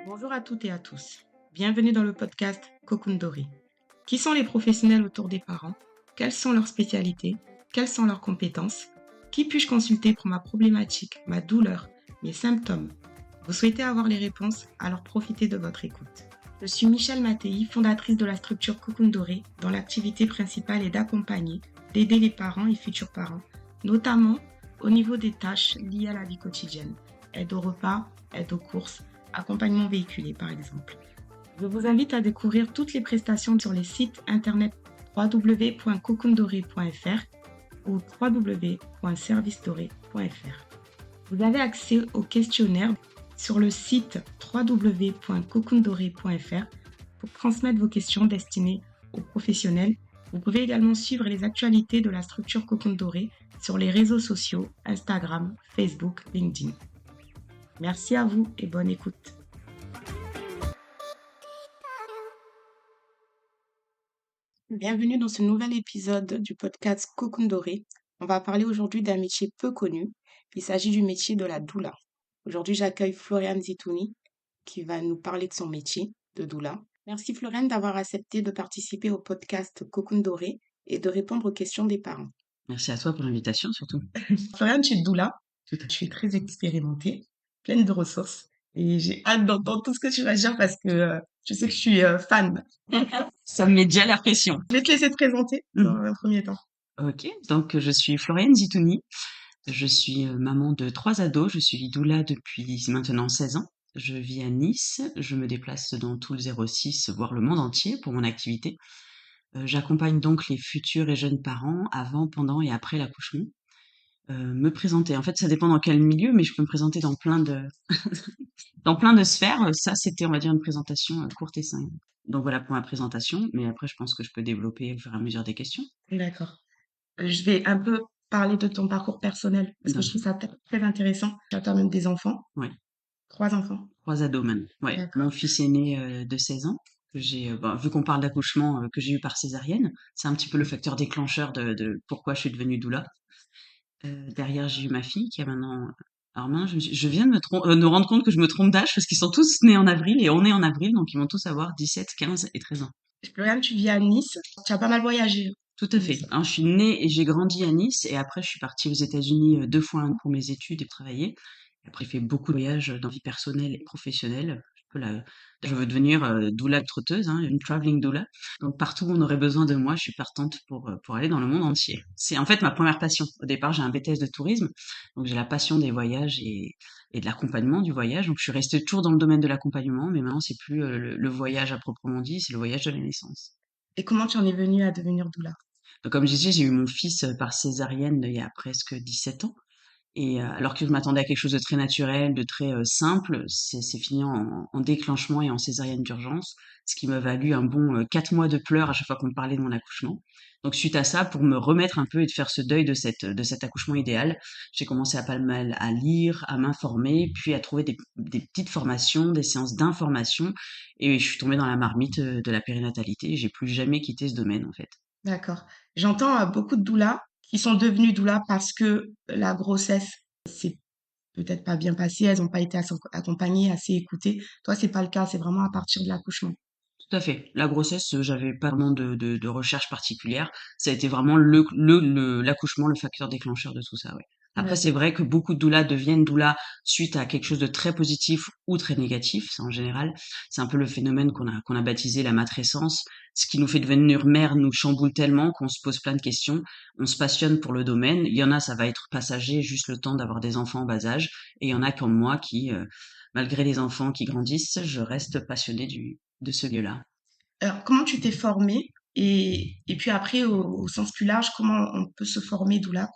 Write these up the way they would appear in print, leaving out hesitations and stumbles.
Bonjour à toutes et à tous. Bienvenue dans le podcast Cocoon Doré. Qui sont les professionnels autour des parents? Quelles sont leurs spécialités? Quelles sont leurs compétences? Qui puis-je consulter pour ma problématique, ma douleur, mes symptômes? Vous souhaitez avoir les réponses? Alors profitez de votre écoute. Je suis Michèle Mattei, fondatrice de la structure Cocoon Doré, dont l'activité principale est d'accompagner, d'aider les parents et futurs parents, notamment au niveau des tâches liées à la vie quotidienne. Aide au repas, aide aux courses, accompagnement véhiculé par exemple. Je vous invite à découvrir toutes les prestations sur les sites internet www.cocoondoré.fr ou www.servicedoré.fr. Vous avez accès au questionnaire sur le site www.cocoondoré.fr pour transmettre vos questions destinées aux professionnels. Vous pouvez également suivre les actualités de la structure Cocoon Doré sur les réseaux sociaux Instagram, Facebook, LinkedIn. Merci à vous et bonne écoute. Bienvenue dans ce nouvel épisode du podcast Cocoon Doré. On va parler aujourd'hui d'un métier peu connu. Il s'agit du métier de la doula. Aujourd'hui, j'accueille Floriane Zitouni qui va nous parler de son métier de doula. Merci Floriane d'avoir accepté de participer au podcast Cocoon Doré et de répondre aux questions des parents. Merci à toi pour l'invitation surtout. Floriane, tu es doula. Je suis très expérimentée, pleine de ressources et j'ai hâte d'entendre tout ce que tu vas dire parce que je sais que je suis fan. Ça me met déjà la pression. Je vais te laisser te présenter dans un premier temps. Ok, donc je suis Floriane Zitouni. Je suis maman de 3 ados. Je suis doula depuis maintenant 16 ans. Je vis à Nice. Je me déplace dans tout le 06, voire le monde entier pour mon activité. J'accompagne donc les futurs et jeunes parents avant, pendant et après l'accouchement. Me présenter. En fait, ça dépend dans quel milieu, mais je peux me présenter dans plein de dans plein de sphères. Ça, c'était, on va dire, une présentation courte et simple. Donc voilà pour ma présentation, mais après, je pense que je peux développer au fur et à mesure des questions. D'accord. Je vais un peu parler de ton parcours personnel parce que je trouve D'accord. ça très intéressant. Tu as quand même des enfants, Ouais. 3 enfants. 3 ados même. Ouais. D'accord. Mon fils aîné de 16 ans, que j'ai, vu qu'on parle d'accouchement, que j'ai eu par césarienne, c'est un petit peu le facteur déclencheur de pourquoi je suis devenue doula. Derrière, j'ai eu ma fille qui a maintenant. Alors maintenant, je viens de me rendre compte que je me trompe d'âge parce qu'ils sont tous nés en avril et on est en avril, donc ils vont tous avoir 17, 15 et 13 ans. Floriane, tu vis à Nice. Tu as pas mal voyagé. Tout à fait. Hein, je suis née et j'ai grandi à Nice et après je suis partie aux États-Unis 2 fois pour mes études et travailler. Après, j'ai fait beaucoup de voyages dans vie personnelle et professionnelle. Je veux devenir doula trotteuse, hein, une traveling doula. Donc partout où on aurait besoin de moi, je suis partante pour aller dans le monde entier. C'est en fait ma première passion. Au départ, j'ai un BTS de tourisme, donc j'ai la passion des voyages et de l'accompagnement du voyage. Donc je suis restée toujours dans le domaine de l'accompagnement, mais maintenant c'est plus le voyage à proprement dit, c'est le voyage de la naissance. Et comment tu en es venue à devenir doula? Donc, comme je disais, j'ai eu mon fils par césarienne il y a presque 17 ans. Et alors que je m'attendais à quelque chose de très naturel, de très simple, c'est fini en déclenchement et en césarienne d'urgence, ce qui m'a valu un bon 4 mois de pleurs à chaque fois qu'on me parlait de mon accouchement. Donc suite à ça, pour me remettre un peu et de faire ce deuil de cet accouchement idéal, j'ai commencé à pas mal à lire, à m'informer, puis à trouver des petites formations, des séances d'information, et je suis tombée dans la marmite de la périnatalité. J'ai plus jamais quitté ce domaine en fait. D'accord. J'entends beaucoup de doulas qui sont devenues doulas parce que la grossesse s'est peut-être pas bien passée, elles n'ont pas été accompagnées, assez écoutées. Toi, c'est pas le cas, c'est vraiment à partir de l'accouchement. Tout à fait. La grossesse, j'avais pas vraiment de recherche particulière. Ça a été vraiment l'accouchement, le facteur déclencheur de tout ça, ouais. Après, c'est D'accord. vrai que beaucoup de doulas deviennent doulas suite à quelque chose de très positif ou très négatif. C'est en général, c'est un peu le phénomène qu'on a baptisé la matrescence. Ce qui nous fait devenir mère nous chamboule tellement qu'on se pose plein de questions. On se passionne pour le domaine. Il y en a, ça va être passager, juste le temps d'avoir des enfants en bas âge. Et il y en a comme moi qui, malgré les enfants qui grandissent, je reste passionnée de ce lieu-là. Alors, comment tu t'es formée et puis après, au sens plus large, comment on peut se former doula?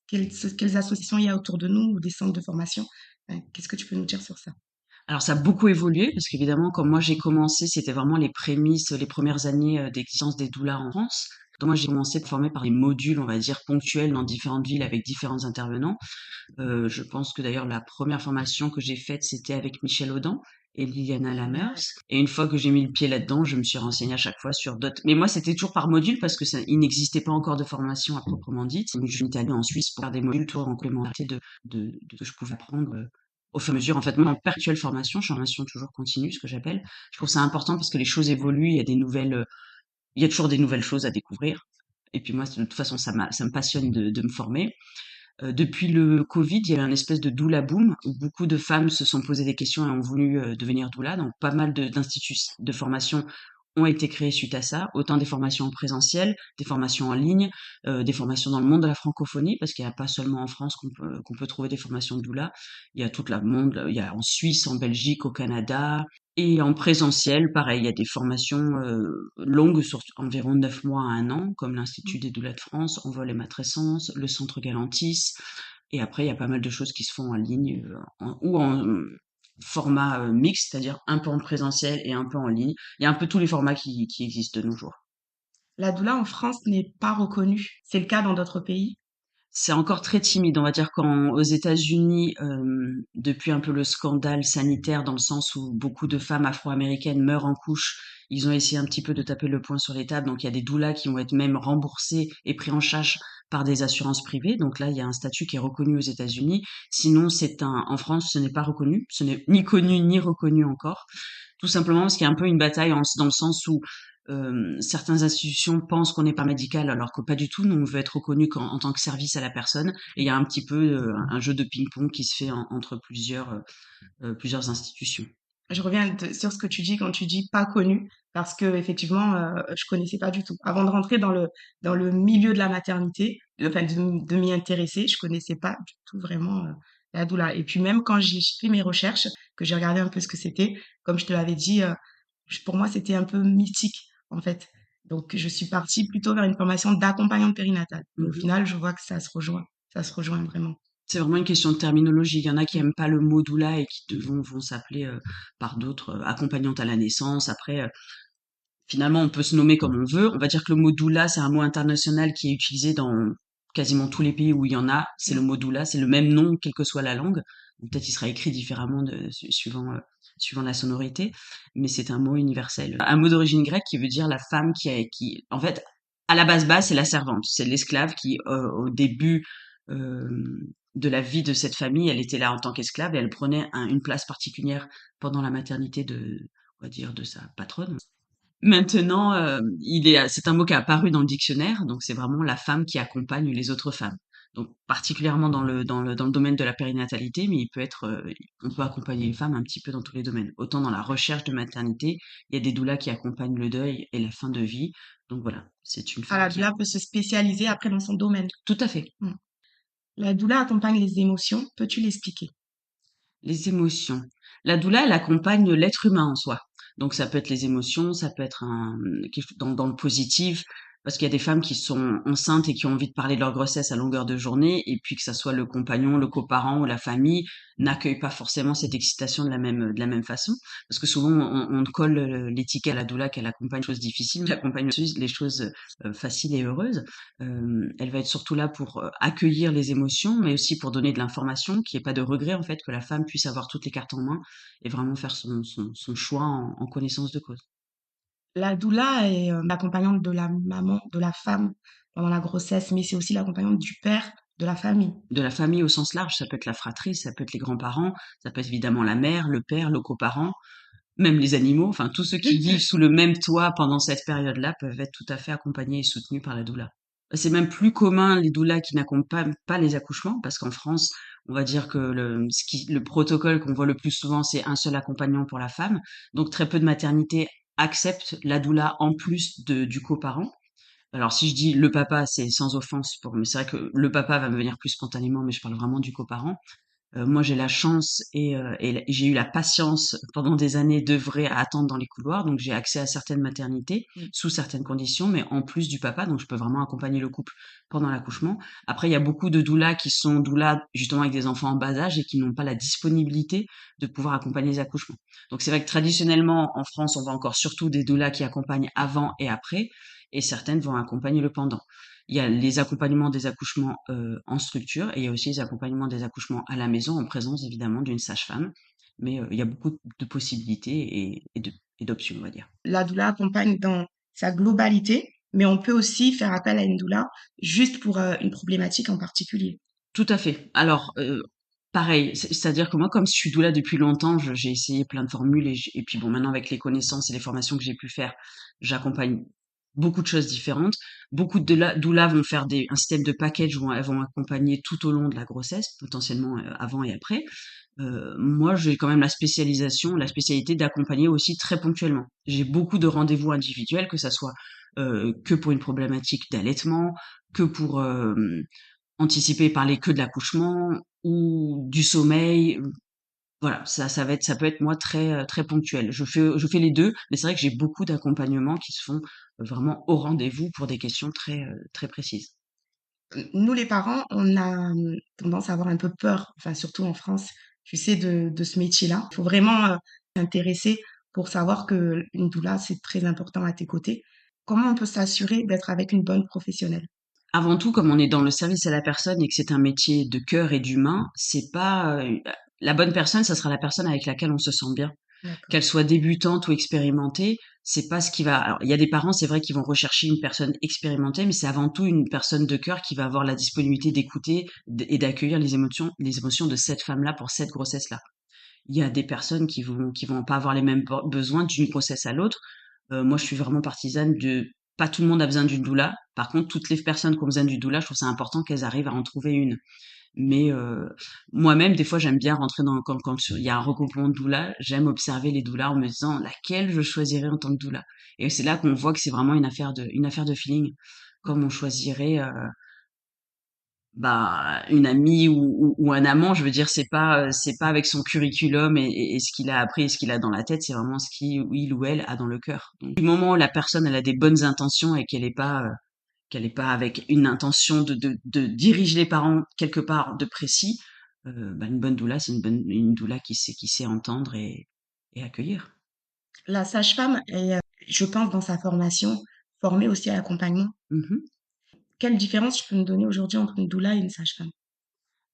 Quelles associations il y a autour de nous ou des centres de formation? Qu'est-ce que tu peux nous dire sur ça? Alors ça a beaucoup évolué parce qu'évidemment, comme moi j'ai commencé, c'était vraiment les prémices, les premières années d'existence des doulas en France. Donc moi, j'ai commencé à me former par des modules, on va dire, ponctuels dans différentes villes avec différents intervenants. Je pense que d'ailleurs la première formation que j'ai faite, c'était avec Michel Audin et Liliana Lamers. Et une fois que j'ai mis le pied là-dedans, je me suis renseignée à chaque fois sur d'autres. Mais moi, c'était toujours par module parce que il n'existait pas encore de formation à proprement dite. Donc, je suis allée en Suisse pour faire des modules toujours en complémentarité de ce que je pouvais apprendre au fur et à mesure. En fait, moi, en perpétuelle formation, je suis en formation toujours continue, ce que j'appelle. Je trouve ça important parce que les choses évoluent, il y a des nouvelles, il y a toujours des nouvelles choses à découvrir. Et puis moi, de toute façon, ça me passionne de me former. Depuis le Covid, il y a eu un espèce de doula boom où beaucoup de femmes se sont posées des questions et ont voulu devenir doula. Donc, pas mal d'instituts de formation ont été créés suite à ça. Autant des formations en présentiel, des formations en ligne, des formations dans le monde de la francophonie, parce qu'il n'y a pas seulement en France qu'on peut trouver des formations de doula. Il y a tout le monde. Il y a en Suisse, en Belgique, au Canada. Et en présentiel, pareil, il y a des formations longues sur environ 9 mois à 1 an, comme l'Institut des doulas de France, Envol et Matrescence, le Centre Galantis. Et après, il y a pas mal de choses qui se font en ligne ou en format mixte, c'est-à-dire un peu en présentiel et un peu en ligne. Il y a un peu tous les formats qui existent de nos jours. La doula en France n'est pas reconnue. C'est le cas dans d'autres pays. C'est encore très timide. On va dire qu'aux États-Unis, depuis un peu le scandale sanitaire, dans le sens où beaucoup de femmes afro-américaines meurent en couche, ils ont essayé un petit peu de taper le poing sur les tables. Donc il y a des doulas qui vont être même remboursés et pris en charge par des assurances privées. Donc là, il y a un statut qui est reconnu aux États-Unis. Sinon, en France, ce n'est pas reconnu. Ce n'est ni connu ni reconnu encore. Tout simplement parce qu'il y a un peu une bataille dans le sens où certaines institutions pensent qu'on est paramédical alors que pas du tout. Nous, on veut être reconnu en tant que service à la personne. Et il y a un petit peu un jeu de ping-pong qui se fait entre plusieurs institutions. Je reviens sur ce que tu dis quand tu dis pas connu, parce que effectivement, je connaissais pas du tout. Avant de rentrer dans le milieu de la maternité, enfin de m'y intéresser, je connaissais pas du tout vraiment la doula. Et puis même quand j'ai fait mes recherches, que j'ai regardé un peu ce que c'était, comme je te l'avais dit, pour moi c'était un peu mythique en fait. Donc je suis partie plutôt vers une formation d'accompagnante périnatale. Et au Mhm. final, je vois que ça se rejoint vraiment. C'est vraiment une question de terminologie. Il y en a qui aiment pas le mot doula et qui vont s'appeler par d'autres accompagnantes à la naissance. Après, finalement, on peut se nommer comme on veut. On va dire que le mot doula, c'est un mot international qui est utilisé dans quasiment tous les pays où il y en a. C'est le mot doula, c'est le même nom, quelle que soit la langue. Peut-être il sera écrit différemment suivant la sonorité, mais c'est un mot universel. Un mot d'origine grecque qui veut dire la femme en fait, à la base, c'est la servante. C'est l'esclave qui, au début euh, de la vie de cette famille, elle était là en tant qu'esclave et elle prenait une place particulière pendant la maternité on va dire, de sa patronne. Maintenant, c'est un mot qui est apparu dans le dictionnaire, donc c'est vraiment la femme qui accompagne les autres femmes. Donc particulièrement dans le domaine de la périnatalité, mais on peut accompagner les femmes un petit peu dans tous les domaines. Autant dans la recherche de maternité, il y a des doulas qui accompagnent le deuil et la fin de vie. Donc voilà, c'est une Ah, femme la qui doula peut se spécialiser après dans son domaine. tout à fait. Mm. La doula accompagne les émotions. Peux-tu l'expliquer? Les émotions. La doula, elle accompagne l'être humain en soi. Donc ça peut être les émotions, ça peut être dans le positif, parce qu'il y a des femmes qui sont enceintes et qui ont envie de parler de leur grossesse à longueur de journée, et puis que ça soit le compagnon, le coparent ou la famille, n'accueille pas forcément cette excitation de la même façon. Parce que souvent, on colle l'étiquette à la doula qu'elle accompagne les choses difficiles, mais elle accompagne aussi les choses faciles et heureuses. Elle va être surtout là pour accueillir les émotions, mais aussi pour donner de l'information, qu'il n'y ait pas de regret en fait, que la femme puisse avoir toutes les cartes en main et vraiment faire son choix en connaissance de cause. La doula est l'accompagnante de la maman, de la femme pendant la grossesse, mais c'est aussi l'accompagnante du père, de la famille. De la famille au sens large, ça peut être la fratrie, ça peut être les grands-parents, ça peut être évidemment la mère, le père, le coparent, même les animaux, enfin tous ceux qui vivent sous le même toit pendant cette période-là peuvent être tout à fait accompagnés et soutenus par la doula. C'est même plus commun les doulas qui n'accompagnent pas les accouchements, parce qu'en France, on va dire que le protocole qu'on voit le plus souvent, c'est un seul accompagnant pour la femme. Donc très peu de maternités acceptent la doula en plus du coparent. Alors si je dis le papa, c'est sans offense mais c'est vrai que le papa va me venir plus spontanément, mais je parle vraiment du coparent. Moi, j'ai la chance et j'ai eu la patience pendant des années d'œuvrer à attendre dans les couloirs, donc j'ai accès à certaines maternités sous certaines conditions, mais en plus du papa, donc je peux vraiment accompagner le couple pendant l'accouchement. Après, il y a beaucoup de doulas qui sont doulas justement avec des enfants en bas âge et qui n'ont pas la disponibilité de pouvoir accompagner les accouchements. Donc c'est vrai que traditionnellement en France, on voit encore surtout des doulas qui accompagnent avant et après. et certaines vont accompagner le pendant. Il y a les accompagnements des accouchements en structure et il y a aussi les accompagnements des accouchements à la maison en présence évidemment d'une sage-femme. Mais il y a beaucoup de possibilités et d'options, on va dire. La doula accompagne dans sa globalité, mais on peut aussi faire appel à une doula juste pour une problématique en particulier. Tout à fait. Alors, pareil, c'est-à-dire que moi, comme je suis doula depuis longtemps, j'ai essayé plein de formules et puis bon, maintenant avec les connaissances et les formations que j'ai pu faire, j'accompagne beaucoup de choses différentes. Beaucoup de doulas vont faire un système de package où elles vont accompagner tout au long de la grossesse, potentiellement avant et après. Moi, j'ai quand même la spécialité d'accompagner aussi très ponctuellement. J'ai beaucoup de rendez-vous individuels, que ça soit que pour une problématique d'allaitement, que pour anticiper, parler que de l'accouchement ou du sommeil. Voilà, ça peut être moi très ponctuel. Je fais les deux, mais c'est vrai que j'ai beaucoup d'accompagnements qui se font vraiment au rendez-vous pour des questions très précises. Nous, les parents, on a tendance à avoir un peu peur, enfin surtout en France, tu sais, de ce métier-là. Il faut vraiment s'intéresser pour savoir que une doula, c'est très important à tes côtés. Comment on peut s'assurer d'être avec une bonne professionnelle? Avant tout, comme on est dans le service à la personne et que c'est un métier de cœur et d'humain, c'est pas la bonne personne, ça sera la personne avec laquelle on se sent bien. D'accord. Qu'elle soit débutante ou expérimentée, c'est pas ce qui va. Alors, il y a des parents, c'est vrai, qui vont rechercher une personne expérimentée, mais c'est avant tout une personne de cœur qui va avoir la disponibilité d'écouter et d'accueillir les émotions de cette femme-là pour cette grossesse-là. Il y a des personnes qui vont pas avoir les mêmes besoins d'une grossesse à l'autre. Moi, je suis vraiment partisane de pas tout le monde a besoin d'une doula. Par contre, toutes les personnes qui ont besoin d'une doula, je trouve ça important qu'elles arrivent à en trouver une. Mais moi-même, des fois, j'aime bien rentrer dans quand il y a un regroupement de doulas, j'aime observer les doulas en me disant laquelle je choisirais en tant que doula. Et c'est là qu'on voit que c'est vraiment une affaire de feeling, comme on choisirait bah une amie ou un amant. Je veux dire, c'est pas avec son curriculum et ce qu'il a appris et ce qu'il a dans la tête, c'est vraiment ce qu'il ou elle a dans le cœur. Donc, du moment où la personne elle a des bonnes intentions et qu'elle est pas avec une intention de diriger les parents quelque part de précis, bah, une bonne doula, c'est une doula qui sait entendre et accueillir. La sage-femme est, je pense, dans sa formation, formée aussi à l'accompagnement. Mhm. Quelle différence tu peux nous donner aujourd'hui entre une doula et une sage-femme?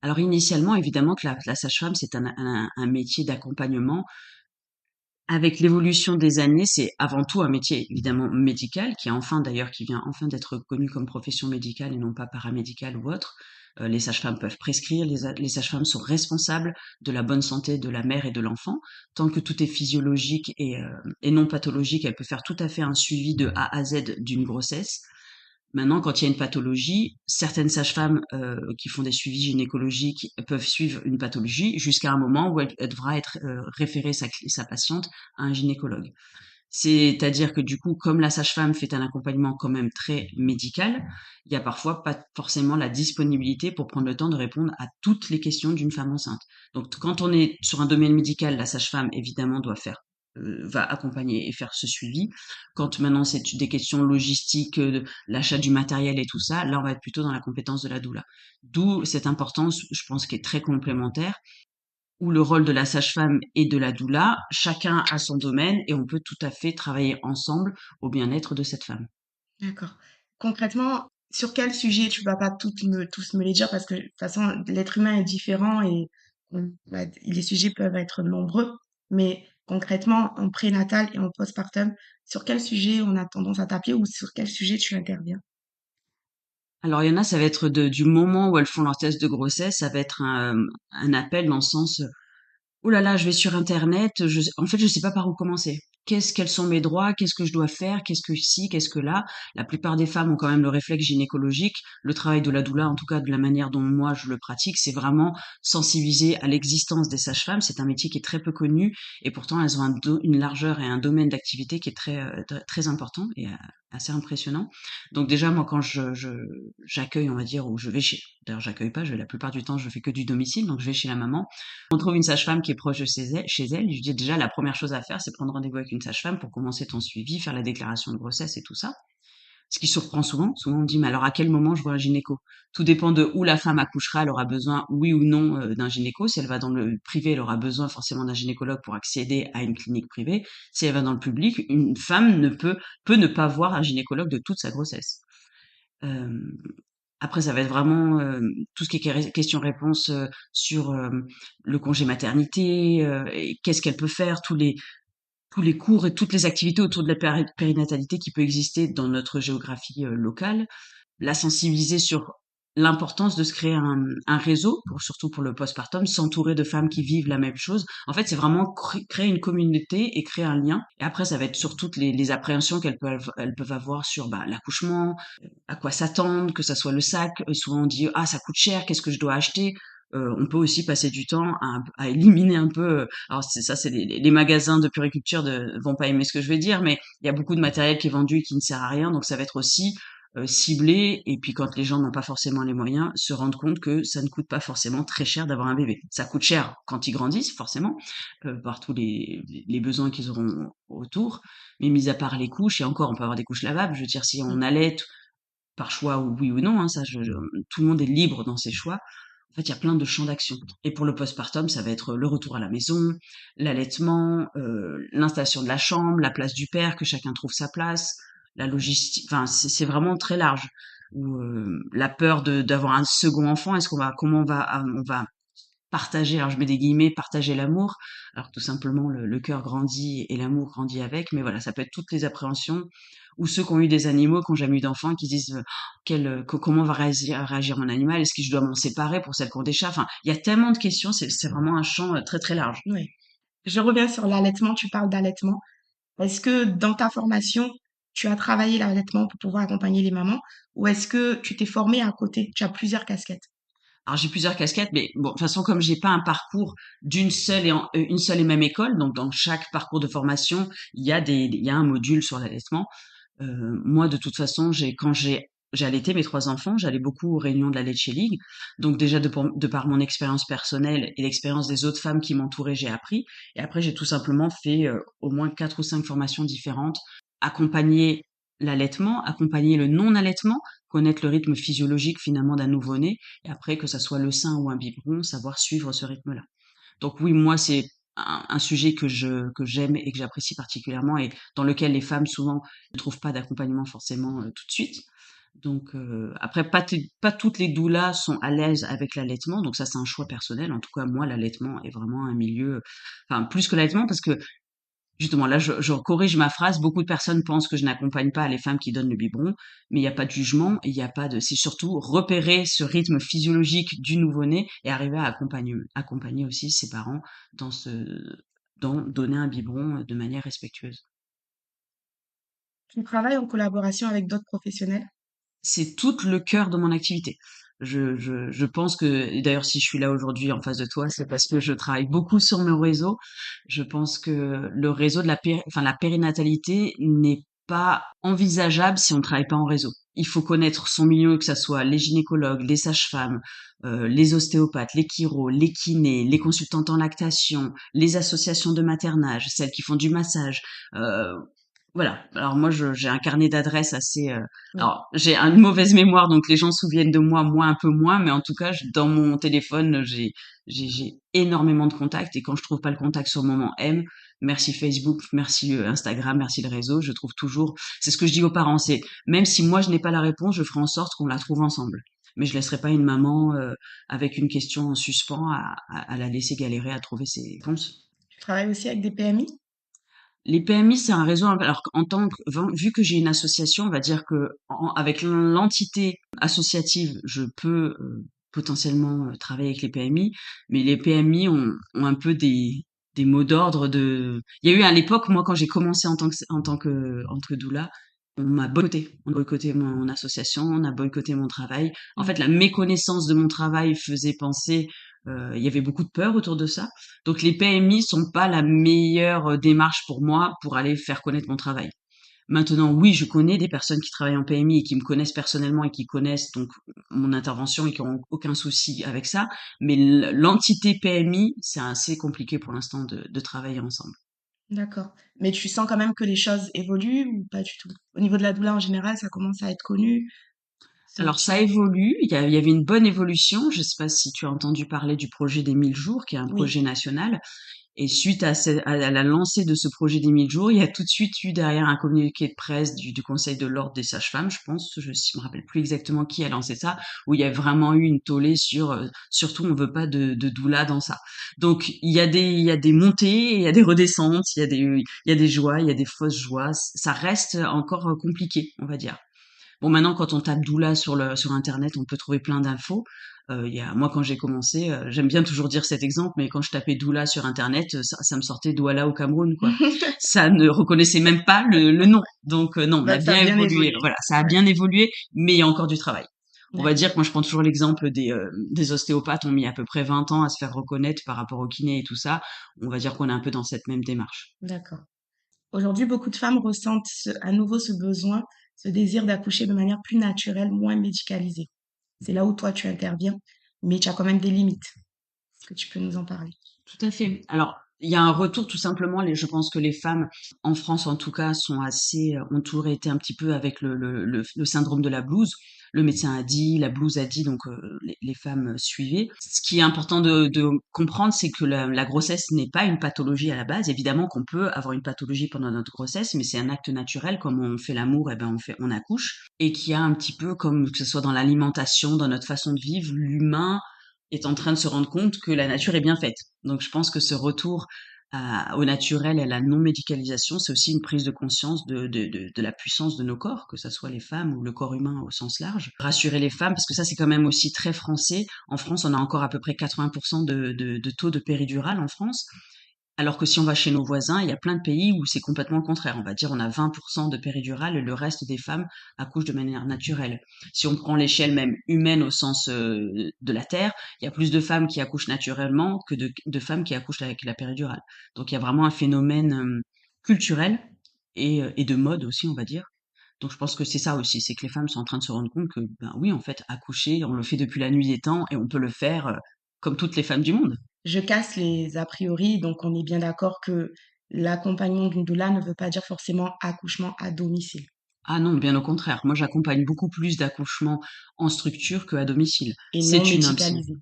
Alors initialement, évidemment que la sage-femme, c'est un métier d'accompagnement. Avec l'évolution des années, c'est avant tout un métier évidemment médical, qui vient enfin d'être reconnu comme profession médicale et non pas paramédicale ou autre. Les sages-femmes peuvent prescrire, les sages-femmes sont responsables de la bonne santé de la mère et de l'enfant. Tant que tout est physiologique et non pathologique, elle peut faire tout à fait un suivi de A à Z d'une grossesse. Maintenant, quand il y a une pathologie, certaines sages-femmes qui font des suivis gynécologiques peuvent suivre une pathologie jusqu'à un moment où elle devra être référer sa patiente à un gynécologue. C'est-à-dire que du coup, comme la sage-femme fait un accompagnement quand même très médical, il y a parfois pas forcément la disponibilité pour prendre le temps de répondre à toutes les questions d'une femme enceinte. Donc, quand on est sur un domaine médical, la sage-femme évidemment va accompagner et faire ce suivi. Quand maintenant c'est des questions logistiques, l'achat du matériel et tout ça, là on va être plutôt dans la compétence de la doula. D'où cette importance, je pense, qui est très complémentaire où le rôle de la sage-femme et de la doula, chacun a son domaine et on peut tout à fait travailler ensemble au bien-être de cette femme. D'accord. Concrètement, sur quel sujet tu vas pas tous me les dire parce que de toute façon, l'être humain est différent et les sujets peuvent être nombreux. Mais concrètement, en prénatal et en postpartum, sur quel sujet on a tendance à t'appeler ou sur quel sujet tu interviens? Alors il y en a, ça va être du moment où elles font leur test de grossesse, ça va être un appel dans le sens oh là là, je vais sur internet, en fait, je sais pas par où commencer. Quels sont mes droits? Qu'est-ce que je dois faire? Qu'est-ce que ci? Qu'est-ce que là? La plupart des femmes ont quand même le réflexe gynécologique. Le travail de la doula, en tout cas de la manière dont moi je le pratique, c'est vraiment sensibiliser à l'existence des sages-femmes. C'est un métier qui est très peu connu et pourtant elles ont une largeur et un domaine d'activité qui est très important et assez impressionnant. Donc déjà, moi, quand j'accueille, on va dire, ou je vais d'ailleurs, j'accueille pas, la plupart du temps, je fais que du domicile, donc je vais chez la maman. On trouve une sage-femme qui est proche de chez elle. Je dis déjà, la première chose à faire, c'est prendre rendez-vous avec une sage-femme pour commencer ton suivi, faire la déclaration de grossesse et tout ça. Ce qui surprend souvent. Souvent, on me dit: «Mais alors à quel moment je vois un gynéco?» Tout dépend de où la femme accouchera, elle aura besoin, oui ou non, d'un gynéco. Si elle va dans le privé, elle aura besoin forcément d'un gynécologue pour accéder à une clinique privée. Si elle va dans le public, une femme peut ne pas voir un gynécologue de toute sa grossesse. Hem, Après ça va être vraiment, tout ce qui est questions-réponses, sur, le congé maternité, et qu'est-ce qu'elle peut faire, tous les cours et toutes les activités autour de la périnatalité qui peut exister dans notre géographie, locale. La sensibiliser sur l'importance de se créer un réseau, surtout pour le postpartum, s'entourer de femmes qui vivent la même chose. En fait, c'est vraiment créer une communauté et créer un lien. Et après, ça va être sur toutes les appréhensions elles peuvent avoir sur bah, l'accouchement, à quoi s'attendre, que ça soit le sac. Souvent, on dit ah ça coûte cher, qu'est-ce que je dois acheter. On peut aussi passer du temps à éliminer un peu. Alors c'est les magasins de puriculture vont pas aimer ce que je vais dire, mais il y a beaucoup de matériel qui est vendu et qui ne sert à rien. Donc ça va être aussi ciblé, et puis quand les gens n'ont pas forcément les moyens, se rendre compte que ça ne coûte pas forcément très cher d'avoir un bébé. Ça coûte cher quand ils grandissent, forcément, par tous les besoins qu'ils auront autour, mais mis à part les couches, et encore, on peut avoir des couches lavables, je veux dire, si on allait par choix, ou oui ou non, hein, tout le monde est libre dans ses choix. En fait, il y a plein de champs d'action. Et pour le postpartum, ça va être le retour à la maison, l'allaitement, l'installation de la chambre, la place du père, que chacun trouve sa place, la logistique. Enfin, c'est vraiment très large. Ou la peur d'avoir un second enfant. Comment on va partager. Alors je mets des guillemets, partager l'amour. Alors tout simplement, le cœur grandit et l'amour grandit avec. Mais voilà, ça peut être toutes les appréhensions. Ou ceux qui ont eu des animaux, qui ont jamais eu d'enfants, qui se disent comment va réagir mon animal, est-ce que je dois m'en séparer pour celles qui ont des chats. Enfin, il y a tellement de questions, c'est vraiment un champ très très large. Oui. Je reviens sur l'allaitement, tu parles d'allaitement. Est-ce que dans ta formation, tu as travaillé l'allaitement pour pouvoir accompagner les mamans ou est-ce que tu t'es formé à côté? Tu as plusieurs casquettes. Alors j'ai plusieurs casquettes, mais bon, de toute façon, comme j'ai pas un parcours une seule et même école, donc dans chaque parcours de formation, il y a un module sur l'allaitement. Moi, de toute façon, quand j'ai allaité mes 3 enfants, j'allais beaucoup aux réunions de la Leche League. Donc déjà, de par mon expérience personnelle et l'expérience des autres femmes qui m'entouraient, j'ai appris. Et après, j'ai tout simplement fait au moins 4 ou 5 formations différentes, accompagner l'allaitement, accompagner le non-allaitement, connaître le rythme physiologique finalement d'un nouveau-né, et après, que ça soit le sein ou un biberon, savoir suivre ce rythme-là. Donc oui, moi, c'est un sujet que j'aime et que j'apprécie particulièrement, et dans lequel les femmes souvent ne trouvent pas d'accompagnement forcément tout de suite. Donc après, pas toutes les doulas sont à l'aise avec l'allaitement, donc ça c'est un choix personnel. En tout cas, moi, l'allaitement est vraiment un milieu, enfin plus que l'allaitement, parce que justement, là, je corrige ma phrase. Beaucoup de personnes pensent que je n'accompagne pas les femmes qui donnent le biberon, mais il n'y a pas de jugement, il y a pas de, c'est surtout repérer ce rythme physiologique du nouveau-né et arriver à accompagner aussi ses parents dans dans donner un biberon de manière respectueuse. Tu travailles en collaboration avec d'autres professionnels? C'est tout le cœur de mon activité. Je pense que, et d'ailleurs, si je suis là aujourd'hui en face de toi, c'est parce que je travaille beaucoup sur mon réseau. Je pense que le réseau de la périnatalité n'est pas envisageable si on ne travaille pas en réseau. Il faut connaître son milieu, que ça soit les gynécologues, les sages-femmes, les ostéopathes, les chiro, les kinés, les consultantes en lactation, les associations de maternage, celles qui font du massage. euh, voilà. Alors moi, j'ai un carnet d'adresses assez. Oui. Alors j'ai une mauvaise mémoire, donc les gens se souviennent de moi un peu moins, mais en tout cas, dans mon téléphone, j'ai énormément de contacts, et quand je trouve pas le contact sur le moment M, merci Facebook, merci Instagram, merci le réseau, je trouve toujours. C'est ce que je dis aux parents, c'est même si moi je n'ai pas la réponse, je ferai en sorte qu'on la trouve ensemble. Mais je laisserai pas une maman avec une question en suspens à la laisser galérer à trouver ses réponses. Tu travailles aussi avec des PMI? Les PMI, c'est un réseau. Alors, vu que j'ai une association, on va dire que avec l'entité associative, je peux potentiellement travailler avec les PMI, mais les PMI ont un peu des mots d'ordre de. Il y a eu à l'époque, moi, quand j'ai commencé en tant que doula, on m'a boycotté. On a boycotté mon association, on a boycotté mon travail. En Mm. fait, la méconnaissance de mon travail faisait penser. Il y avait beaucoup de peur autour de ça. Donc les PMI sont pas la meilleure démarche pour moi pour aller faire connaître mon travail. Maintenant, oui, je connais des personnes qui travaillent en PMI et qui me connaissent personnellement et qui connaissent donc mon intervention et qui n'ont aucun souci avec ça. Mais l'entité PMI, c'est assez compliqué pour l'instant de travailler ensemble. D'accord. Mais tu sens quand même que les choses évoluent ou pas du tout? Au niveau de la doula en général, ça commence à être connu. Alors Tu... ça évolue, il y avait une bonne évolution. Je sais pas si tu as entendu parler du projet des 1000 jours, qui est un Oui. projet national. Et suite à la lancée de ce projet des 1000 jours, il y a tout de suite eu derrière un communiqué de presse du Conseil de l'ordre des sages-femmes, je pense, je me rappelle plus exactement qui a lancé ça, où il y a vraiment eu une tollée sur surtout on veut pas de doula dans ça. Donc il y a des montées, il y a des redescentes, il y a des joies, il y a des fausses joies. Ça reste encore compliqué, on va dire. Bon, maintenant, quand on tape doula sur internet, on peut trouver plein d'infos. Moi, quand j'ai commencé, j'aime bien toujours dire cet exemple, mais quand je tapais doula sur internet, ça me sortait Douala au Cameroun, quoi. Ça ne reconnaissait même pas le nom. Donc non, on a Bah, ça a bien bien évolué. évolué. Voilà, ça a Ouais, bien évolué, mais il y a encore du travail. On va dire d'accord. que moi, je prends toujours l'exemple des ostéopathes ont mis à peu près 20 ans à se faire reconnaître par rapport au kiné et tout ça. On va dire qu'on est un peu dans cette même démarche. D'accord. Aujourd'hui, beaucoup de femmes ressentent à nouveau ce besoin, ce désir d'accoucher de manière plus naturelle, moins médicalisée. C'est là où toi tu interviens, mais tu as quand même des limites. Est-ce que tu peux nous en parler? Tout à fait. Alors, il y a un retour tout simplement. Je pense que les femmes, en France en tout cas, sont assez, ont toujours été un petit peu avec le syndrome de la blouse. Le médecin a dit, la blouse a dit, donc les femmes suivaient. Ce qui est important de comprendre, c'est que la grossesse n'est pas une pathologie à la base. Évidemment qu'on peut avoir une pathologie pendant notre grossesse, mais c'est un acte naturel. Comme on fait l'amour, et ben on accouche, et qu'il y a un petit peu comme que ce soit dans l'alimentation, dans notre façon de vivre, l'humain est en train de se rendre compte que la nature est bien faite. Donc je pense que ce retour au naturel et à la non-médicalisation, c'est aussi une prise de conscience de la puissance de nos corps, que ce soit les femmes ou le corps humain au sens large. Rassurer les femmes, parce que ça c'est quand même aussi très français. En France, on a encore à peu près 80% de taux de péridurale en France. Alors que si on va chez nos voisins, il y a plein de pays où c'est complètement le contraire. On va dire on a 20% de péridurale et le reste des femmes accouchent de manière naturelle. Si on prend l'échelle même humaine au sens de la Terre, il y a plus de femmes qui accouchent naturellement que de femmes qui accouchent avec la péridurale. Donc il y a vraiment un phénomène culturel et de mode aussi, on va dire. Donc je pense que c'est ça aussi, c'est que les femmes sont en train de se rendre compte que, ben oui, en fait, accoucher, on le fait depuis la nuit des temps et on peut le faire comme toutes les femmes du monde. Je casse les a priori, donc on est bien d'accord que l'accompagnement d'une doula ne veut pas dire forcément accouchement à domicile Ah non, bien au contraire. Moi, j'accompagne beaucoup plus d'accouchements en structure qu'à domicile. et non C'est une option. médicalisé.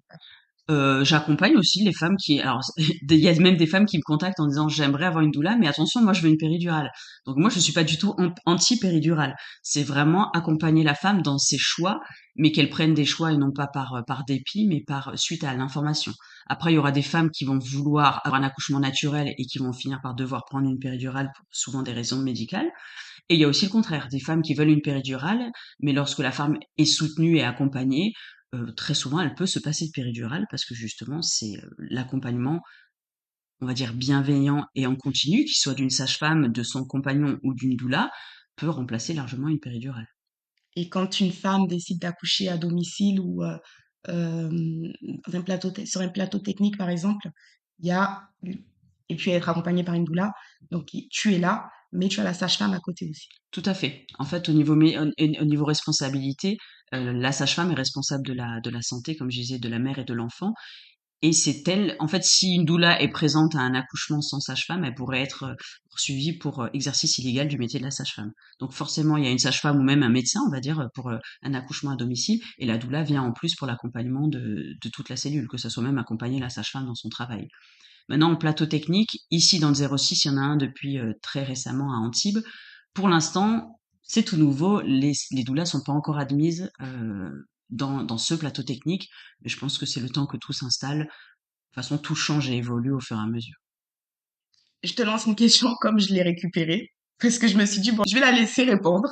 J'accompagne aussi les femmes qui, alors, il y a même des femmes qui me contactent en disant j'aimerais avoir une doula, mais attention, moi je veux une péridurale. Donc moi je suis pas du tout anti-péridurale. C'est vraiment accompagner la femme dans ses choix, mais qu'elle prenne des choix et non pas par dépit, mais par suite à l'information. Après, il y aura des femmes qui vont vouloir avoir un accouchement naturel et qui vont finir par devoir prendre une péridurale pour souvent des raisons médicales. Et il y a aussi le contraire, des femmes qui veulent une péridurale, mais lorsque la femme est soutenue et accompagnée, très souvent, elle peut se passer de péridurale parce que justement, c'est l'accompagnement, on va dire, bienveillant et en continu, qu'il soit d'une sage-femme, de son compagnon ou d'une doula, peut remplacer largement une péridurale. Et quand une femme décide d'accoucher à domicile ou sur un plateau technique, par exemple, il y a, et puis être accompagnée par une doula, donc tu es là, mais tu as la sage-femme à côté aussi. Tout à fait. En fait, au niveau responsabilité, la sage-femme est responsable de la santé, comme je disais, de la mère et de l'enfant. Et c'est elle, en fait, si une doula est présente à un accouchement sans sage-femme, elle pourrait être poursuivie pour exercice illégal du métier de la sage-femme. Donc forcément, il y a une sage-femme ou même un médecin, on va dire, pour un accouchement à domicile, et la doula vient en plus pour l'accompagnement de toute la cellule, que ça soit même accompagner la sage-femme dans son travail. Maintenant, en plateau technique, ici dans le 06, il y en a un depuis très récemment à Antibes. Pour l'instant, c'est tout nouveau. Les doulas sont pas encore admises dans ce plateau technique, mais je pense que c'est le temps que tout s'installe. De toute façon, tout change et évolue au fur et à mesure. Je te lance une question comme je l'ai récupérée, parce que je me suis dit, bon, je vais la laisser répondre.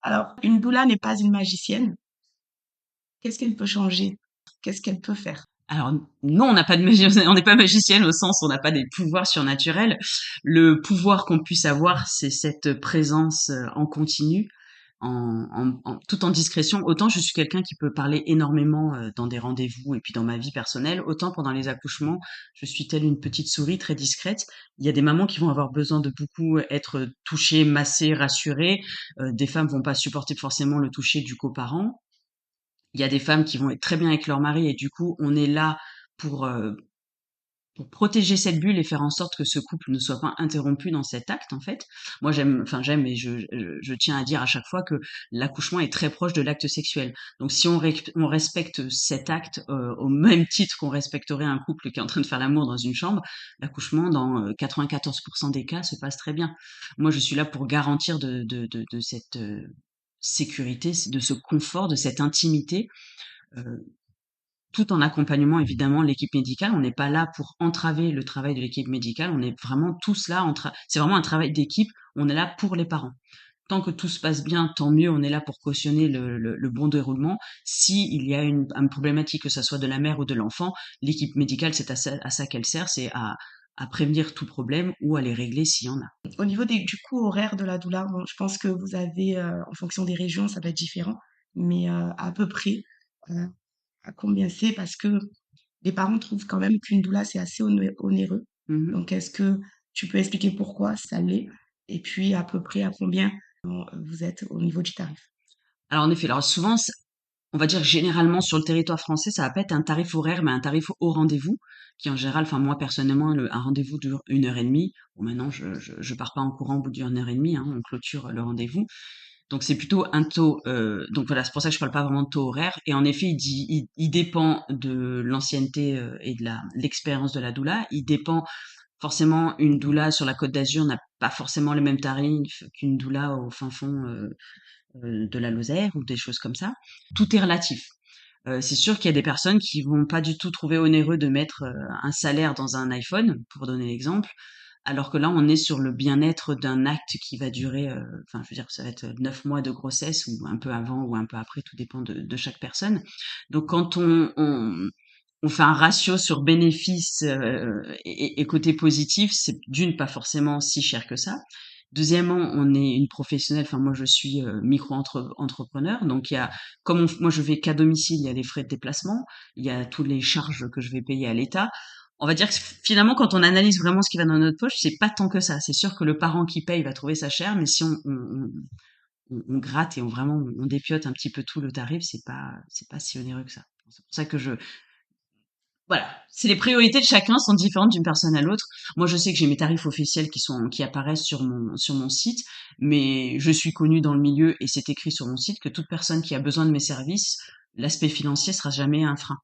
Alors, une doula n'est pas une magicienne. Qu'est-ce qu'elle peut changer? Qu'est-ce qu'elle peut faire? Alors non, on n'a pas de magie, on n'est pas magicienne au sens où on n'a pas des pouvoirs surnaturels. Le pouvoir qu'on puisse avoir, c'est cette présence en continu, tout en discrétion. Autant je suis quelqu'un qui peut parler énormément dans des rendez-vous et puis dans ma vie personnelle, autant pendant les accouchements, je suis telle une petite souris très discrète. Il y a des mamans qui vont avoir besoin de beaucoup être touchées, massées, rassurées. Des femmes vont pas supporter forcément le toucher du coparent. Il y a des femmes qui vont être très bien avec leur mari et du coup, on est là pour pour protéger cette bulle et faire en sorte que ce couple ne soit pas interrompu dans cet acte, en fait. Moi, j'aime et je tiens à dire à chaque fois que l'accouchement est très proche de l'acte sexuel. Donc, si on respecte cet acte au même titre qu'on respecterait un couple qui est en train de faire l'amour dans une chambre, l'accouchement, dans 94% des cas, se passe très bien. Moi, je suis là pour garantir de cette sécurité, de ce confort, de cette intimité. euh, Tout en accompagnement évidemment l'équipe médicale. On n'est pas là pour entraver le travail de l'équipe médicale, on est vraiment tous là, c'est vraiment un travail d'équipe, on est là pour les parents. Tant que tout se passe bien, tant mieux, on est là pour cautionner le bon déroulement. S'il y a une problématique, que ça soit de la mère ou de l'enfant, l'équipe médicale, c'est à ça qu'elle sert, c'est à prévenir tout problème ou à les régler s'il y en a. Au niveau du coût horaire de la doula, bon, je pense que vous avez, en fonction des régions, ça va être différent, mais à peu près, euh, à combien c'est? Parce que les parents trouvent quand même qu'une doula, c'est assez onéreux. Mhm. Donc, est-ce que tu peux expliquer pourquoi ça l'est? Et puis, à peu près, à combien vous êtes au niveau du tarif? Alors en effet, alors souvent, on va dire généralement sur le territoire français, ça va pas être un tarif horaire, mais un tarif au rendez-vous, qui en général, enfin moi personnellement, un rendez-vous dure 1 heure et demie. Bon maintenant, je pars pas en courant au bout d'une heure et demie, hein, on clôture le rendez-vous. Donc c'est plutôt un taux. Donc voilà, c'est pour ça que je parle pas vraiment de taux horaire. Et en effet, il dépend de l'ancienneté et de l'expérience de la doula. Il dépend forcément, une doula sur la Côte d'Azur n'a pas forcément les mêmes tarifs qu'une doula au fin fond de la Lozère ou des choses comme ça. Tout est relatif. C'est sûr qu'il y a des personnes qui vont pas du tout trouver onéreux de mettre un salaire dans un iPhone, pour donner l'exemple, alors que là, on est sur le bien-être d'un acte qui va durer, enfin, je veux dire, ça va être 9 mois de grossesse ou un peu avant ou un peu après, tout dépend de chaque personne. Donc, quand on fait un ratio sur bénéfice et côté positif, c'est d'une pas forcément si cher que ça. Deuxièmement, on est une professionnelle. Enfin, moi, je suis micro-entrepreneur, donc il y a, moi, je vais qu'à domicile, il y a les frais de déplacement, il y a toutes les charges que je vais payer à l'État. On va dire que finalement, quand on analyse vraiment ce qui va dans notre poche, c'est pas tant que ça. C'est sûr que le parent qui paye va trouver ça cher, mais si on gratte et on dépiote un petit peu tout le tarif, c'est pas si onéreux que ça. C'est pour ça que voilà, c'est les priorités de chacun sont différentes d'une personne à l'autre. Moi, je sais que j'ai mes tarifs officiels qui apparaissent sur mon site, mais je suis connue dans le milieu et c'est écrit sur mon site que toute personne qui a besoin de mes services, l'aspect financier sera jamais un frein.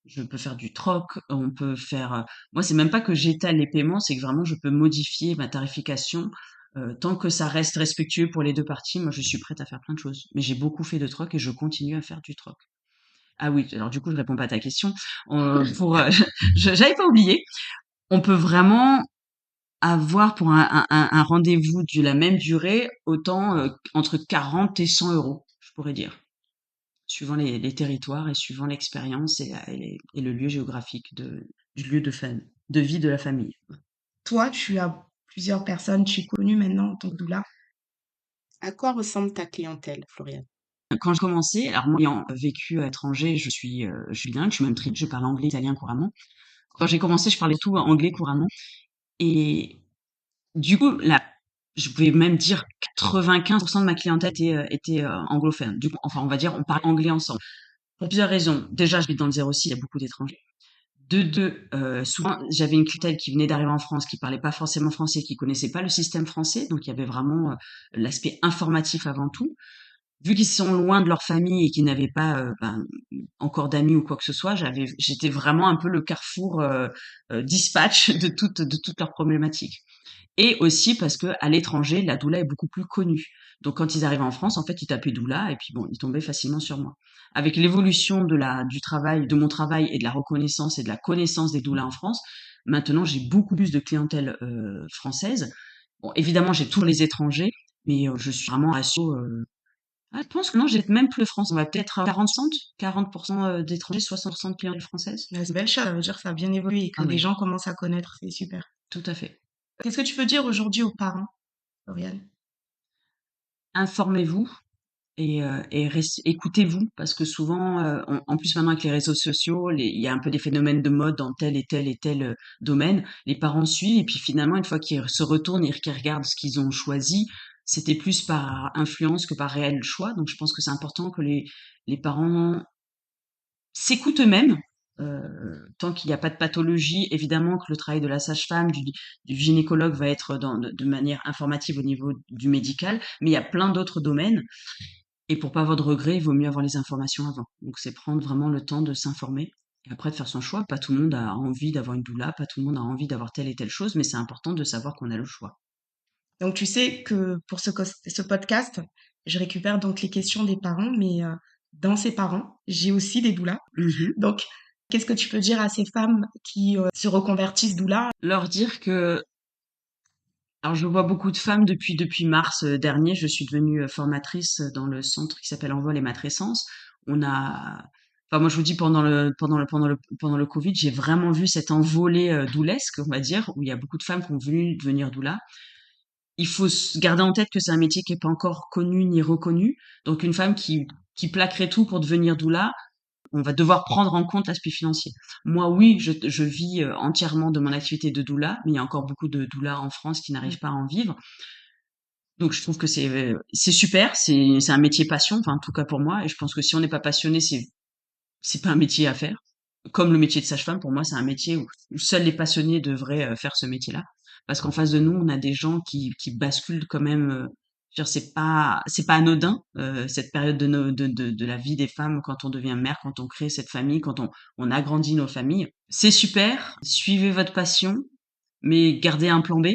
Je peux faire du troc, on peut faire. Moi, c'est même pas que j'étale les paiements, c'est que vraiment je peux modifier ma tarification tant que ça reste respectueux pour les deux parties. Moi, je suis prête à faire plein de choses, mais j'ai beaucoup fait de troc et je continue à faire du troc. Ah oui, alors du coup, je réponds pas à ta question. J'avais pas oublié. On peut vraiment avoir pour un rendez-vous de la même durée autant entre 40 et 100 euros, je pourrais dire, suivant les territoires et suivant l'expérience et le lieu géographique du lieu de vie de la famille. Toi, tu as plusieurs personnes, tu es connue maintenant en tant que doula. À quoi ressemble ta clientèle, Floriane? Quand je commençais, alors moi ayant vécu à l'étranger, je suis bilingue, je suis même trilingue, je parle anglais, italien couramment. Quand j'ai commencé, je parlais tout anglais couramment. Et du coup, là, je pouvais même dire 95% de ma clientèle était anglophone. Du coup, enfin, on va dire, on parle anglais ensemble. Pour plusieurs raisons. Déjà, je vis dans le 06, il y a beaucoup d'étrangers. De deux, souvent, j'avais une clientèle qui venait d'arriver en France, qui parlait pas forcément français, qui connaissait pas le système français, donc il y avait vraiment l'aspect informatif avant tout. Vu qu'ils sont loin de leur famille et qu'ils n'avaient pas encore d'amis ou quoi que ce soit, j'étais vraiment un peu le carrefour dispatch de toutes leurs problématiques. Et aussi parce que à l'étranger, la doula est beaucoup plus connue. Donc quand ils arrivaient en France, en fait, ils tapaient doula et puis bon, ils tombaient facilement sur moi. Avec l'évolution du travail, de mon travail et de la reconnaissance et de la connaissance des doulas en France, maintenant j'ai beaucoup plus de clientèle française. Bon, évidemment, j'ai tous les étrangers, mais je suis vraiment à ratio. Je pense que non, j'ai même plus de France. On va peut-être 40% d'étrangers, 60% de clientèle française. Ouais, c'est belle chose, ça veut dire que ça a bien évolué et que Ah les oui, gens commencent à connaître, c'est super. tout à fait. Qu'est-ce que tu peux dire aujourd'hui aux parents, Floriane? Informez-vous et écoutez-vous parce que souvent, en plus maintenant avec les réseaux sociaux, il y a un peu des phénomènes de mode dans tel et tel domaine. Les parents suivent et puis finalement, une fois qu'ils se retournent et qu'ils regardent ce qu'ils ont choisi, c'était plus par influence que par réel choix. Donc je pense que c'est important que les parents s'écoutent eux-mêmes tant qu'il n'y a pas de pathologie, évidemment que le travail de la sage-femme, du gynécologue va être de manière informative au niveau du médical, mais il y a plein d'autres domaines. Et pour pas avoir de regrets, il vaut mieux avoir les informations avant. Donc c'est prendre vraiment le temps de s'informer et après de faire son choix. Pas tout le monde a envie d'avoir une doula, pas tout le monde a envie d'avoir telle et telle chose, mais c'est important de savoir qu'on a le choix. Donc, tu sais que pour ce podcast, je récupère donc les questions des parents, mais dans ces parents, j'ai aussi des doulas. Mhm. Donc, qu'est-ce que tu peux dire à ces femmes qui se reconvertissent doula? Leur dire que, alors je vois beaucoup de femmes depuis mars dernier, je suis devenue formatrice dans le centre qui s'appelle Envol et Matrescence. On a, enfin moi je vous dis pendant le Covid, j'ai vraiment vu cette envolée doulesque, on va dire, où il y a beaucoup de femmes qui ont voulu devenir doula. Il faut se garder en tête que c'est un métier qui est pas encore connu ni reconnu. Donc une femme qui plaquerait tout pour devenir doula, on va devoir prendre en compte l'aspect financier. Moi, oui, je vis entièrement de mon activité de doula, mais il y a encore beaucoup de doulas en France qui n'arrivent pas à en vivre. Donc je trouve que c'est super, c'est un métier passion, enfin en tout cas pour moi. Et je pense que si on n'est pas passionné, c'est pas un métier à faire. Comme le métier de sage-femme, pour moi, c'est un métier où seuls les passionnés devraient faire ce métier-là. Parce qu'en face de nous, on a des gens qui basculent quand même. Je veux dire, c'est pas anodin cette période de la vie des femmes quand on devient mère, quand on crée cette famille, quand on agrandit nos familles. C'est super. Suivez votre passion, mais gardez un plan B,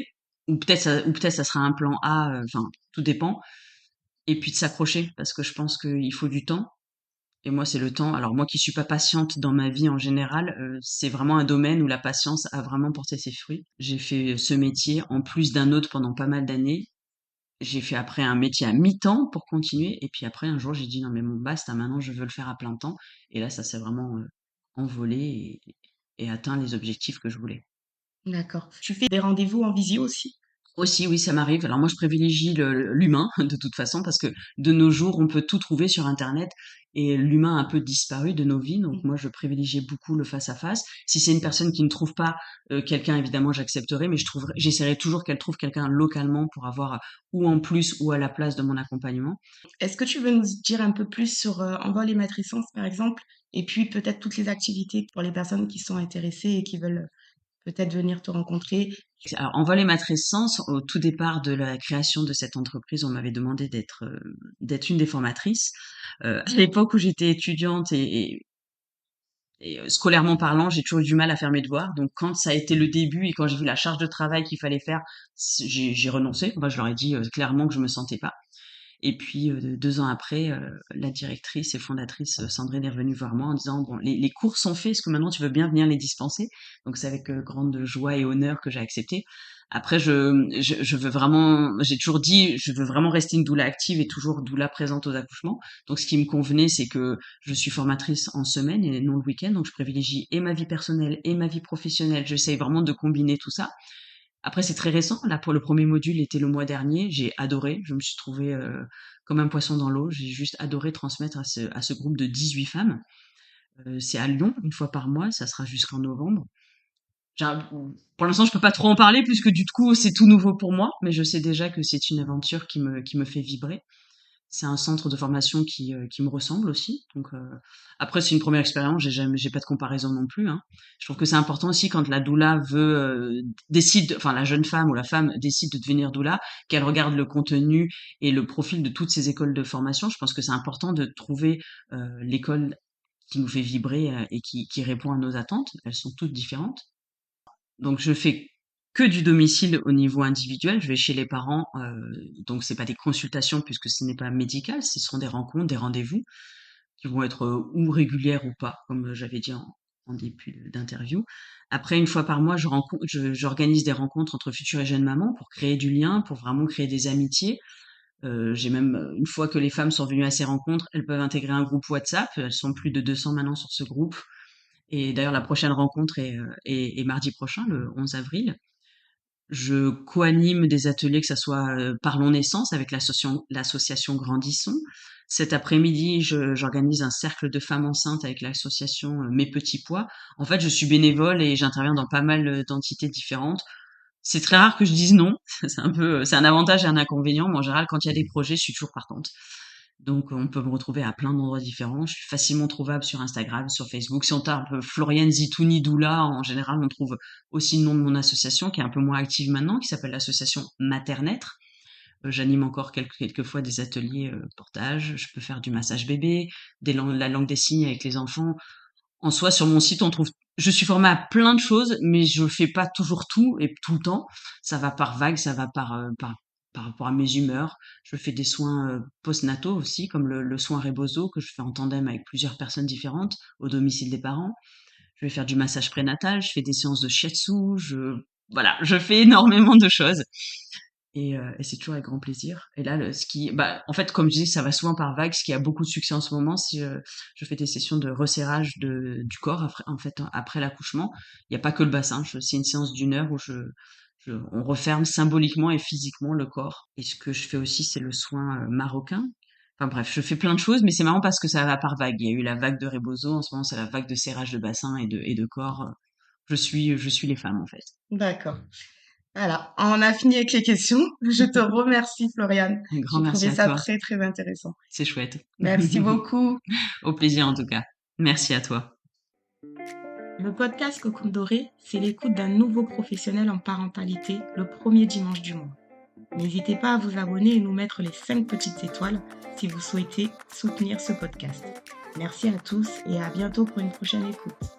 ou peut-être ça sera un plan A. Enfin, tout dépend. Et puis de s'accrocher, parce que je pense qu'il faut du temps et moi, c'est le temps. Alors moi qui suis pas patiente dans ma vie en général, c'est vraiment un domaine où la patience a vraiment porté ses fruits. J'ai fait ce métier en plus d'un autre pendant pas mal d'années. J'ai fait après un métier à mi-temps pour continuer. Et puis après, un jour, j'ai dit non mais bon, basta, maintenant je veux le faire à plein temps. Et là, ça s'est vraiment envolé et atteint les objectifs que je voulais. D'accord. Tu fais des rendez-vous en visio aussi? Aussi, oui, ça m'arrive. Alors moi, je privilégie l'humain de toute façon parce que de nos jours, on peut tout trouver sur Internet et l'humain a un peu disparu de nos vies. Donc moi, je privilégie beaucoup le face à face. Si c'est une personne qui ne trouve pas quelqu'un, évidemment, j'accepterai, mais j'essaierai toujours qu'elle trouve quelqu'un localement pour avoir ou en plus ou à la place de mon accompagnement. Est-ce que tu veux nous dire un peu plus sur Envol et Matrescence, par exemple, et puis peut-être toutes les activités pour les personnes qui sont intéressées et qui veulent peut-être venir te rencontrer? Alors, en vol et matrescence, au tout départ de la création de cette entreprise, on m'avait demandé d'être une des formatrices. À l'époque où j'étais étudiante et scolairement parlant, j'ai toujours eu du mal à faire mes devoirs. Donc quand ça a été le début et quand j'ai vu la charge de travail qu'il fallait faire, j'ai renoncé. Moi, je leur ai dit clairement que je me sentais pas. Et puis 2 ans après, la directrice et fondatrice Sandrine est revenue voir moi en disant bon, les cours sont faits, est-ce que maintenant tu veux bien venir les dispenser? Donc c'est avec grande joie et honneur que j'ai accepté. Après, je veux vraiment, j'ai toujours dit, je veux vraiment rester une doula active et toujours doula présente aux accouchements. Donc ce qui me convenait, c'est que je suis formatrice en semaine et non le week-end, donc je privilégie et ma vie personnelle et ma vie professionnelle. J'essaye vraiment de combiner tout ça. Après, c'est très récent. Là, pour le premier module, était le mois dernier. J'ai adoré. Je me suis trouvée comme un poisson dans l'eau. J'ai juste adoré transmettre à ce groupe de 18 femmes. C'est à Lyon, une fois par mois. Ça sera jusqu'en novembre. J'ai un- Pour l'instant, je peux pas trop en parler puisque du coup, c'est tout nouveau pour moi. Mais je sais déjà que c'est une aventure qui me fait vibrer. C'est un centre de formation qui me ressemble aussi. Donc après c'est une première expérience, j'ai pas de comparaison non plus, hein. Je trouve que c'est important aussi quand la doula décide, enfin la jeune femme ou la femme décide de devenir doula, qu'elle regarde le contenu et le profil de toutes ces écoles de formation. Je pense que c'est important de trouver l'école qui nous fait vibrer et qui répond à nos attentes. Elles sont toutes différentes. Donc je fais que du domicile au niveau individuel. Je vais chez les parents, donc c'est pas des consultations puisque ce n'est pas médical, ce sont des rencontres, des rendez-vous qui vont être ou régulières ou pas, comme j'avais dit en début d'interview. Après, une fois par mois, j'organise des rencontres entre futures et jeunes mamans pour créer du lien, pour vraiment créer des amitiés. J'ai même, une fois que les femmes sont venues à ces rencontres, elles peuvent intégrer un groupe WhatsApp. Elles sont plus de 200 maintenant sur ce groupe. Et d'ailleurs, la prochaine rencontre est mardi prochain, le 11 avril. Je co-anime des ateliers, que ça soit Parlons Naissance avec l'association Grandissons. Cet après-midi, j'organise un cercle de femmes enceintes avec l'association Mes Petits Pois. En fait, je suis bénévole et j'interviens dans pas mal d'entités différentes. C'est très rare que je dise non. C'est un avantage et un inconvénient, mais en général, quand il y a des projets, je suis toujours partante. Donc, on peut me retrouver à plein d'endroits différents. Je suis facilement trouvable sur Instagram, sur Facebook. Si on tape Floriane Zitouni Doula, en général, on trouve aussi le nom de mon association, qui est un peu moins active maintenant, qui s'appelle l'association Maternaître. J'anime encore quelquefois des ateliers portage. Je peux faire du massage bébé, la langue des signes avec les enfants. En soi, sur mon site, on trouve. Je suis formée à plein de choses, mais je fais pas toujours tout et tout le temps. Ça va par vague, ça va par rapport à mes humeurs. Je fais des soins post-nataux aussi, comme le soin Rebozo que je fais en tandem avec plusieurs personnes différentes au domicile des parents. Je vais faire du massage prénatal, je fais des séances de shiatsu, voilà, je fais énormément de choses. Et c'est toujours avec grand plaisir. Et là, en fait, comme je dis, ça va souvent par vagues. Ce qui a beaucoup de succès en ce moment, si je fais des sessions de resserrage du corps après l'accouchement. Il n'y a pas que le bassin. C'est une séance d'une heure où on referme symboliquement et physiquement le corps. Et ce que je fais aussi, c'est le soin marocain. Enfin bref, je fais plein de choses, mais c'est marrant parce que ça va par vagues. Il y a eu la vague de Rebozo, en ce moment, c'est la vague de serrage de bassin et de corps. Je suis les femmes, en fait. D'accord. Voilà, on a fini avec les questions. Je te remercie, Floriane. Un grand J'ai merci trouvé à ça toi. très, très intéressant. C'est chouette. Merci beaucoup. Au plaisir en tout cas. Merci à toi. Le podcast Cocoon Doré, c'est l'écoute d'un nouveau professionnel en parentalité le premier dimanche du mois. N'hésitez pas à vous abonner et nous mettre les 5 petites étoiles si vous souhaitez soutenir ce podcast. Merci à tous et à bientôt pour une prochaine écoute.